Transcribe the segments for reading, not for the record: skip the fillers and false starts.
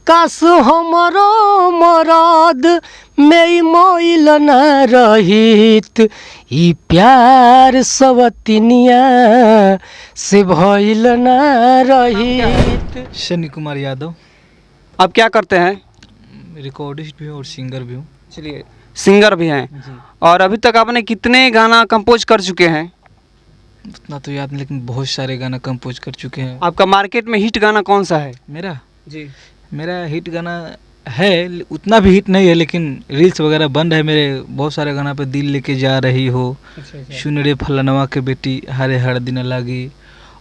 काश हमरो मरद में मोइल न रहित ई प्यार सवतिनिया से भइल न रहित। शनि कुमार यादव। आप क्या करते हैं? रिकॉर्डिस्ट भी हूँ और सिंगर भी हूँ। चलिए, सिंगर भी हैं। और अभी तक आपने कितने गाना कंपोज कर चुके हैं? उतना तो याद नहीं, लेकिन बहुत सारे गाना कंपोज कर चुके हैं। आपका मार्केट में हिट गाना कौन सा है? मेरा हिट गाना है, उतना भी हिट नहीं है, लेकिन रील्स वगैरह बन रहे मेरे बहुत सारे गाना पे। दिल लेके जा रही हो, सुन रे फलनवा के बेटी, हरे हर दिन लागी,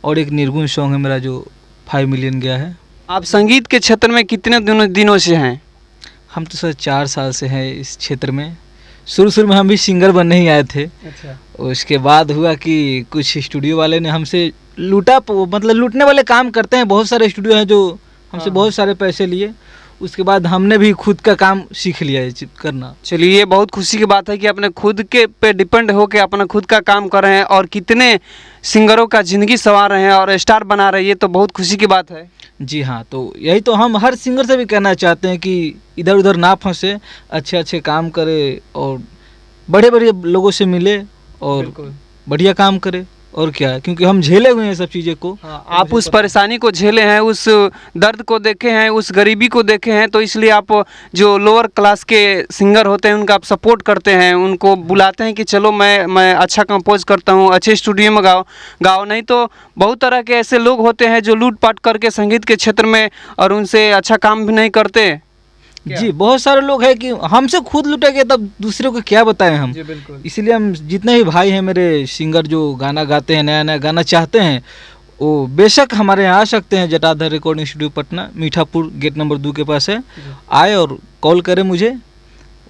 और एक निर्गुण सॉन्ग है मेरा जो 5 मिलियन गया है। आप संगीत के क्षेत्र में कितने दिनों से हैं? हम तो सर 4 साल से हैं इस क्षेत्र में। शुरू में हम भी सिंगर बनने ही आए थे। अच्छा। उसके बाद हुआ कि कुछ स्टूडियो वाले ने हमसे लूटा, मतलब लूटने वाले काम करते हैं। बहुत सारे स्टूडियो हैं जो हमसे बहुत सारे पैसे लिए। उसके बाद हमने भी खुद का काम सीख लिया है करना। चलिए, ये बहुत खुशी की बात है कि अपने खुद के पे डिपेंड होकर अपना खुद का काम कर रहे हैं और कितने सिंगरों का ज़िंदगी संवार रहे हैं और स्टार बना रहे हैं। ये तो बहुत खुशी की बात है। जी हाँ, तो यही तो हम हर सिंगर से भी कहना चाहते हैं कि इधर उधर ना फंसे, अच्छे अच्छे काम करे और बड़े बड़े लोगों से मिले और बढ़िया काम करे। और क्या, क्योंकि हम झेले हुए हैं सब चीज़ें को। हाँ, आप उस परेशानी को झेले हैं, उस दर्द को देखे हैं, उस गरीबी को देखे हैं, तो इसलिए आप जो लोअर क्लास के सिंगर होते हैं उनका आप सपोर्ट करते हैं, उनको बुलाते हैं कि चलो मैं अच्छा कंपोज करता हूँ, अच्छे स्टूडियो में गाओ। नहीं तो बहुत तरह के ऐसे लोग होते हैं जो लूटपाट करके संगीत के क्षेत्र में और उनसे अच्छा काम भी नहीं करते। जी, बहुत सारे लोग हैं कि हमसे खुद लुटेंगे तब दूसरे को क्या बताएं हम। इसलिए हम जितने भी भाई हैं मेरे सिंगर जो गाना गाते हैं, नया नया गाना चाहते हैं, वो बेशक हमारे यहाँ आ सकते हैं। Jatadhar recording studio Patna, Mithapur gate number 2 के पास है। आए और कॉल करें मुझे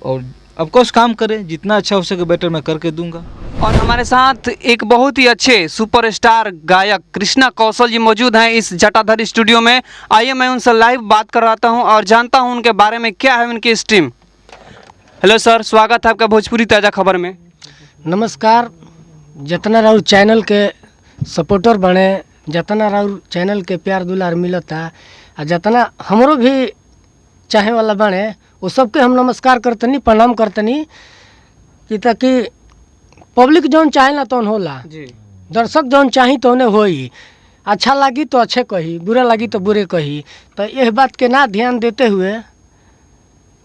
और ऑफकोर्स काम करें, जितना अच्छा हो सके बेटर मैं करके दूंगा। और हमारे साथ एक बहुत ही अच्छे सुपरस्टार गायक कृष्णा कौशल जी मौजूद हैं इस जटाधर स्टूडियो में। आइए मैं उनसे लाइव बात करवाता हूं और जानता हूं उनके बारे में क्या है उनकी स्ट्रीम। हेलो सर, स्वागत है आपका भोजपुरी ताज़ा खबर में। नमस्कार। जितना राउर चैनल के सपोर्टर बने, जितना राउर चैनल के प्यार दुलार मिलता आ जितना हमरो भी चाहे वाला बने, वो सबके हम नमस्कार करतनी, प्रणाम करतनी कि ताकि पब्लिक जौन चाहे ना तौन होला जी, दर्शक जौन चाही तो उन्हें होई। अच्छा लगी तो अच्छे कही, बुरा लगी तो बुरे कही। तो यह बात के ना ध्यान देते हुए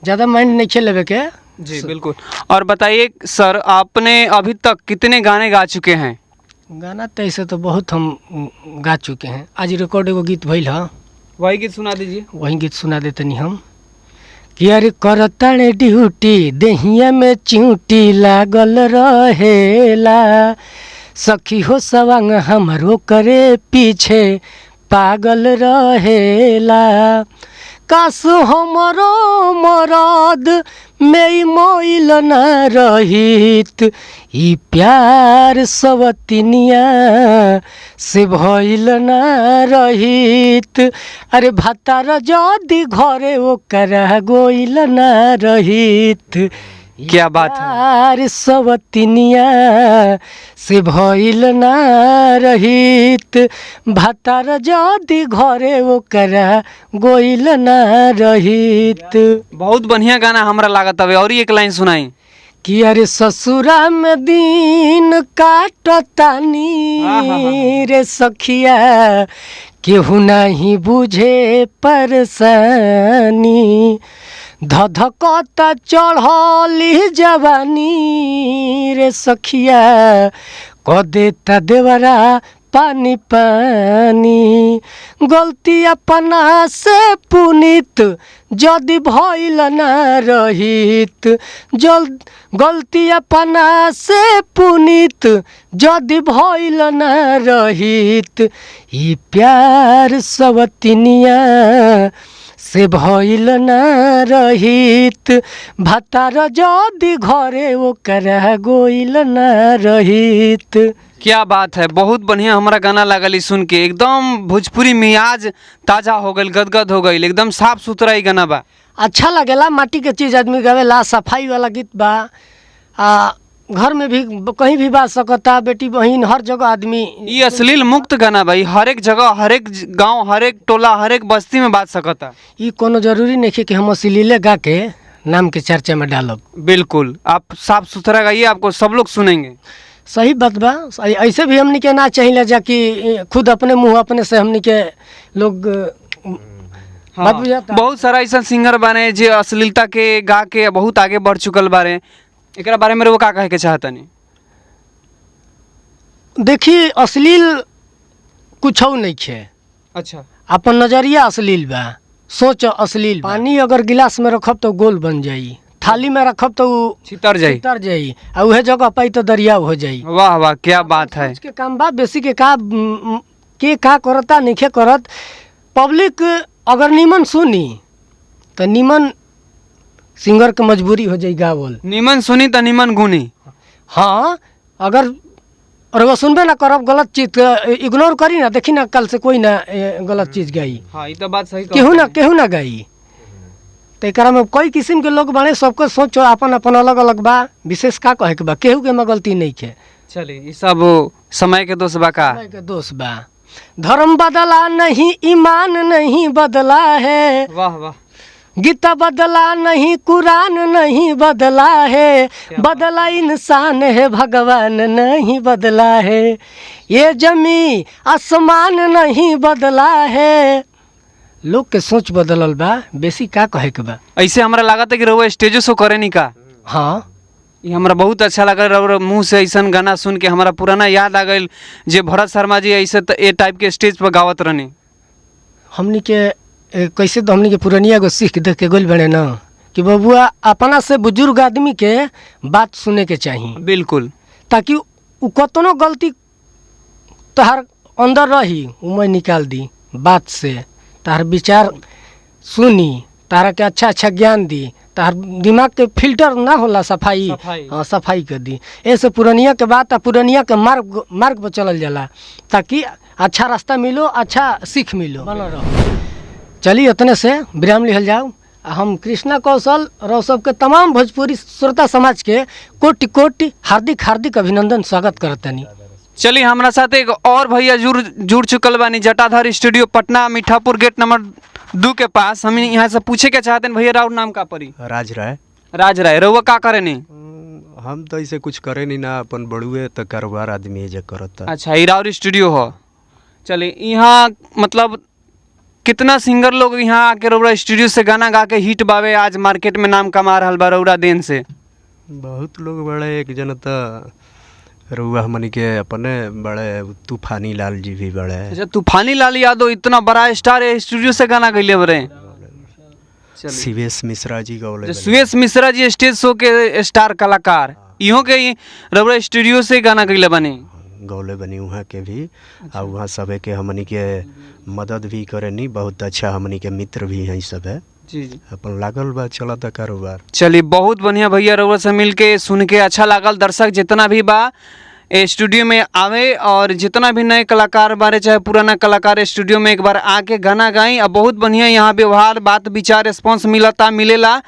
ज़्यादा माइंड नहीं लेवे के। जी बिल्कुल। और बताइए सर, आपने अभी तक कितने गाने गा चुके हैं? गाना तो ऐसे तो बहुत हम गा चुके हैं। आज रिकॉर्ड एगो गीत भइल है, वही गीत सुना दीजिए। वही गीत सुना देतनी हम कि अरे करतन ड्यूटी देहिया में चिंटी लागल रहेला, सखी हो सवांग हमरो करे पीछे पागल रहेला। काश हमरो मरद में मोइल न रहित ई प्यार सवतिनिया से भइल न रहित। अरे भतार जदि घरे ओकरा गोइल न रहित। क्या बात है। प्यार सवतिनिया से भइल न रहित, भतार जदि घरे ओकरा गोइल न रहित। बहुत बढ़िया गाना हमरा लागत हवे। और एक लाइन सुनाई कि अरे ससुरा में दिन काटतानी रे सखिया, केहू नहीं बुझे परेशानी। धधकता चढ़ली जवानी रे सखिया, क देता देवरा पानी पानी। गलती अपना से पुनित जदि भइल न रहित, गलती अपना से पुनित जदि भइल न रहित। ई प्यार सवतिनिया से भइल न रहित, भतार जदि घरे ओकरा गोइल न रहित। क्या बात है, बहुत बढ़िया हमारा गाना लागल सुन के। एकदम भोजपुरी मियाज ताजा हो गई, गदगद हो गई, एकदम साफ सुथरा ही गाना बा। अच्छा लगेला, माटी के चीज़ आदमी गावेला, सफाई वाला गीत बा। घर में भी कहीं भी बात सकता, बेटी बहन हर जगह आदमी। ये अश्लील मुक्त गाना भाई हर एक जगह, हर एक गांव, हर एक टोला, हर एक बस्ती में बात सकता। ये कोनो जरूरी नहीं है कि हम अश्लीले गा के नाम के चर्चा में डालब। बिल्कुल, आप साफ सुथरा गाइए, आपको सब लोग सुनेंगे। सही बात बा। ऐसे भी हमनी के ना चाहिए जा कि खुद अपने मुंह अपने से हमनी के लोग बात बुझाता। बहुत सारा ऐसा सिंगर बने जो अश्लीलता के गा के बहुत आगे बढ़ चुकल बारे, एकरा बारे में वो का कहे के चाहतनी? देखिए अश्लील कुछ नहीं है। अच्छा, अपन नजरिया अश्लील बा, सोच अश्लील बा। पानी अगर गिलास में रखब तो गोल बन जाई, थाली में रखब तो छितर जाई, उतर जाई, और वह जगह पाई तो दरियाव हो जाई। वाह वाह, क्या बात है। सोच के काम बा, बेसी के का करता नहीं करत। पब्लिक अगर नीमन सुनी तो नीमन सिंगर के मजबूरी हो जाई गावल। निमन सुनी तो निमन गुनी। हाँ, अगर और सुनबे ना करब गलत चीज इग्नोर करी ना, देखी ना कल से कोई ना गलत चीज गाई। हाँ, ये तो बात सही केहू ना गाई। तो एकरा में कई किस्म के लोग बने, सबके सोच अपन अपन अलग अलग बा। विशेष का कहे के बा, केहू के में गलती नहीं है। चलिए, ये सब समय के दोस्त बा का? समय के दोस्त बा। धर्म बदला नहीं, ईमान नहीं बदला है। वाह वाह, गीता बदला नहीं, कुरान नहीं बदला है। बदला इंसान है, भगवान नहीं बदला है। ये जमी आसमान नहीं बदला है। लोग के सोच बदलल बा, बेसी का कहे के बा। ऐसे हमरा लागत है कि रउआ स्टेजो शो करे नी का? हाँ, ये हमरा बहुत अच्छा लगा रउआ मुंह से ऐसा गाना सुन के हमारा पुराना याद आ गई, जे भरत शर्मा जी ऐसे ए टाइप के स्टेज पर गावत रहनी। हमनी के कैसे तो हमनी के पुरानिया को सीख देख के गोल बने ना कि बबुआ अपना से बुजुर्ग आदमी के बात सुने के चाहिए। बिल्कुल, ताकि उ कतनो गलती तहार अंदर रही उ मैं निकाल दी बात से, तार विचार सुनी, तारा के अच्छा अच्छा ज्ञान दी, तार दिमाग के फिल्टर ना होला, सफाई। हाँ, सफाई कर दी। ऐसे पुरानिया के बात पुरानिया के मार्ग पर चलल जाला, ताकि अच्छा रास्ता मिलो, अच्छा सीख मिलो, बना रहो। चलिए उतने से विराम लिहल जाओ। हम कृष्णा कौशल और सबके तमाम भोजपुरी श्रोता समाज के कोटि कोटि हार्दिक हार्दिक अभिनंदन स्वागत करतनी। चलिए, हमारा साथ एक और भैया जुड़ चुकल बानी Jatadhar studio Patna, Mithapur gate number 2 के पास। हम यहाँ से पूछे के चाहते हैं भैया, राउर नाम का परी? राज राय। राज राय, रउआ का करे नी? हम तो ऐसे कुछ करे नहीं ना, अपन बड़ुए तो कारोबार आदमी जे करता। अच्छा, ये राउर स्टूडियो हो। चलिए, यहाँ मतलब कितना सिंगर लोग यहाँ आके रउरा स्टूडियो से गाना गा के हिट बावे, आज मार्केट में नाम कमा रहा बा रउरा देन से? बहुत लोग बड़े, एक जन तो रुआ हमनी के अपने बड़े तूफानी लाल जी भी बड़े। अच्छा, तूफानी लाल यादव इतना बड़ा स्टार है, स्टूडियो से गाना गईले बरे। सुवेश मिश्रा जी गौले। सुवेश मिश्रा जी स्टेज शो के स्टार कलाकार, इहो के रउरा स्टूडियो से गाना गईले बने। गौले बनी वहाँ के भी। और वहाँ सबे के हमनी के मदद भी करे नी, बहुत अच्छा हमनी के मित्र भी हैं सब है जी जी। अपन लागल बा चलता कारोबार। चलिए, बहुत बढ़िया भैया, रउरा से मिल के सुन के अच्छा लागल। दर्शक जितना भी बा स्टूडियो में आवे, और जितना भी नए कलाकार बारे चाहे पुराना कलाकार स्टूडियो में एक बार आके गाना गाई। और बहुत बढ़िया यहाँ व्यवहार, बात विचार, रिस्पॉन्स मिलेला।